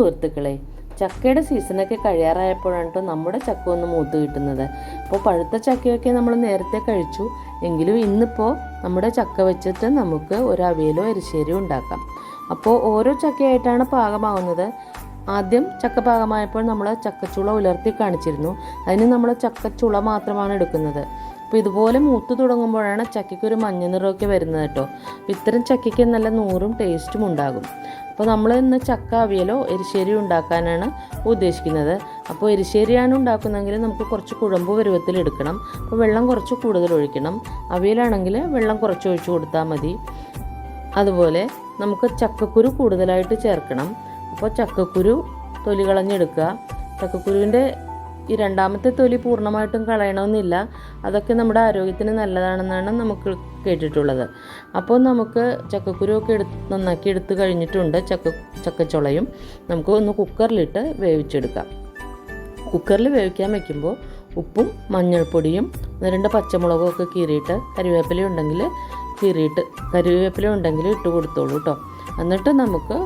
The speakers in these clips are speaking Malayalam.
സുഹൃത്തുക്കളെ, ചക്കയുടെ സീസണൊക്കെ കഴിയാറായപ്പോഴാണ് കേട്ടോ നമ്മുടെ ചക്ക ഒന്ന് മൂത്ത് കിട്ടുന്നത്. അപ്പോൾ പഴുത്ത ചക്കയൊക്കെ നമ്മൾ നേരത്തെ കഴിച്ചു. എങ്കിലും ഇന്നിപ്പോൾ നമ്മുടെ ചക്ക വെച്ചിട്ട് നമുക്ക് ഒരു അവിയലോ എരിശ്ശേരിയോ ഉണ്ടാക്കാം. അപ്പോൾ ഓരോ ചക്കയായിട്ടാണ് പാകമാകുന്നത്. ആദ്യം ചക്ക പാകമായപ്പോൾ നമ്മൾ ചക്കച്ചുള ഉലർത്തി കാണിച്ചിരുന്നു. അതിന് നമ്മൾ ചക്കച്ചുള മാത്രമാണ് എടുക്കുന്നത്. അപ്പോൾ ഇതുപോലെ മൂത്ത് തുടങ്ങുമ്പോഴാണ് ചക്കയ്ക്കൊരു മഞ്ഞ നിറമൊക്കെ വരുന്നത് കേട്ടോ. ഇത്തരം ചക്കയ്ക്ക് നല്ല നൂറും ടേസ്റ്റും ഉണ്ടാകും. അപ്പോൾ നമ്മൾ ഇന്ന് ചക്ക അവിയലോ എരിശ്ശേരിയോ ഉണ്ടാക്കാനാണ് ഉദ്ദേശിക്കുന്നത്. അപ്പോൾ എരിശ്ശേരിയാണ് ഉണ്ടാക്കുന്നതെങ്കിൽ നമുക്ക് കുറച്ച് കുഴമ്പ് പരുവത്തിൽ എടുക്കണം. അപ്പോൾ വെള്ളം കുറച്ച് കൂടുതൽ ഒഴിക്കണം. അവിയലാണെങ്കിൽ വെള്ളം കുറച്ച് ഒഴിച്ച് കൊടുത്താൽ മതി. അതുപോലെ നമുക്ക് ചക്കക്കുരു കൂടുതലായിട്ട് ചേർക്കണം. അപ്പോൾ ചക്കക്കുരു തൊലി കളഞ്ഞെടുക്കുക. ചക്കക്കുരുവിൻ്റെ ഈ രണ്ടാമത്തെ തൊലി പൂർണ്ണമായിട്ടും കളയണമെന്നില്ല. അതൊക്കെ നമ്മുടെ ആരോഗ്യത്തിന് നല്ലതാണെന്നാണ് നമുക്ക് കേട്ടിട്ടുള്ളത്. അപ്പോൾ നമുക്ക് ചക്കക്കുരുവൊക്കെ നന്നാക്കി എടുത്ത് കഴിഞ്ഞിട്ടുണ്ട്. ചക്കച്ചുളയും നമുക്ക് ഒന്ന് കുക്കറിലിട്ട് വേവിച്ചെടുക്കാം. കുക്കറിൽ വേവിക്കാൻ വയ്ക്കുമ്പോൾ ഉപ്പും മഞ്ഞൾപ്പൊടിയും 2 പച്ചമുളകും ഒക്കെ കീറിയിട്ട് കറിവേപ്പില ഉണ്ടെങ്കിൽ ഇട്ട് കൊടുത്തോളൂ കേട്ടോ. എന്നിട്ട് നമുക്ക്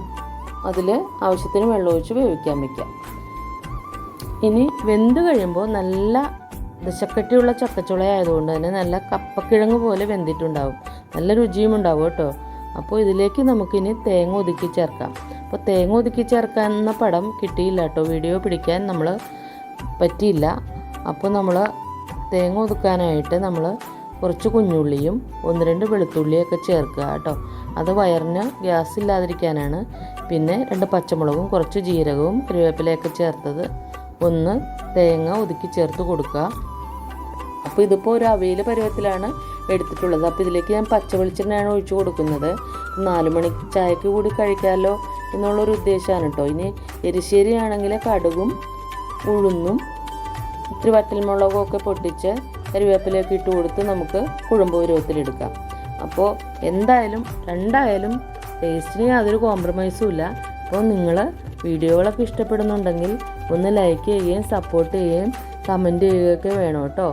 അതിൽ ആവശ്യത്തിന് വെള്ളമൊഴിച്ച് വേവിക്കാൻ വയ്ക്കാം. ഇനി വെന്ത് കഴിയുമ്പോൾ നല്ല ദശക്കട്ടിയുള്ള ചക്കച്ചുള ആയതുകൊണ്ട് തന്നെ നല്ല കപ്പക്കിഴങ്ങ് പോലെ വെന്തിട്ടുണ്ടാവും. നല്ല രുചിയും ഉണ്ടാവും കേട്ടോ. അപ്പോൾ ഇതിലേക്ക് നമുക്കിനി തേങ്ങ ഒതുക്കി ചേർക്കാം. അപ്പോൾ തേങ്ങ ഒതുക്കി ചേർക്കാവുന്ന പടം കിട്ടിയില്ല കേട്ടോ, വീഡിയോ പിടിക്കാൻ നമ്മൾ പറ്റിയില്ല. അപ്പോൾ നമ്മൾ തേങ്ങ ഒതുക്കാനായിട്ട് നമ്മൾ കുറച്ച് കുഞ്ഞുള്ളിയും 1-2 വെളുത്തുള്ളിയൊക്കെ ചേർക്കുക കേട്ടോ. അത് വയറിന് ഗ്യാസ് ഇല്ലാതിരിക്കാനാണ്. പിന്നെ 2 പച്ചമുളകും കുറച്ച് ജീരകവും കറിവേപ്പിലയൊക്കെ ചേർത്തത് ഒന്ന് തേങ്ങ ഒതുക്കി ചേർത്ത് കൊടുക്കുക. അപ്പോൾ ഇതിപ്പോൾ ഒരു അവിയൽ പരുവത്തിലാണ് എടുത്തിട്ടുള്ളത്. അപ്പോൾ ഇതിലേക്ക് ഞാൻ പച്ച വെളിച്ചെണ്ണയാണ് ഒഴിച്ച് കൊടുക്കുന്നത്. 4 മണി ചായക്ക് കൂടി കഴിക്കാമല്ലോ എന്നുള്ളൊരു ഉദ്ദേശമാണ് കേട്ടോ. ഇനി എരിശ്ശേരി ആണെങ്കിൽ കടുകും ഉഴുന്നും ഇത്തിരി വറ്റൽമുളകും ഒക്കെ പൊട്ടിച്ച് കറിവേപ്പിലയൊക്കെ ഇട്ട് കൊടുത്ത് നമുക്ക് കുഴമ്പ് പരുവത്തിലെടുക്കാം. അപ്പോൾ രണ്ടായാലും ടേസ്റ്റിന് യാതൊരു കോംപ്രമൈസും ഇല്ല. അപ്പോൾ നിങ്ങൾ വീഡിയോകളൊക്കെ ഇഷ്ടപ്പെടുന്നുണ്ടെങ്കിൽ ഒന്ന് ലൈക്ക് ചെയ്യുകയും സപ്പോർട്ട് ചെയ്യുകയും കമൻറ്റ് ചെയ്യുകയൊക്കെ വേണം കേട്ടോ.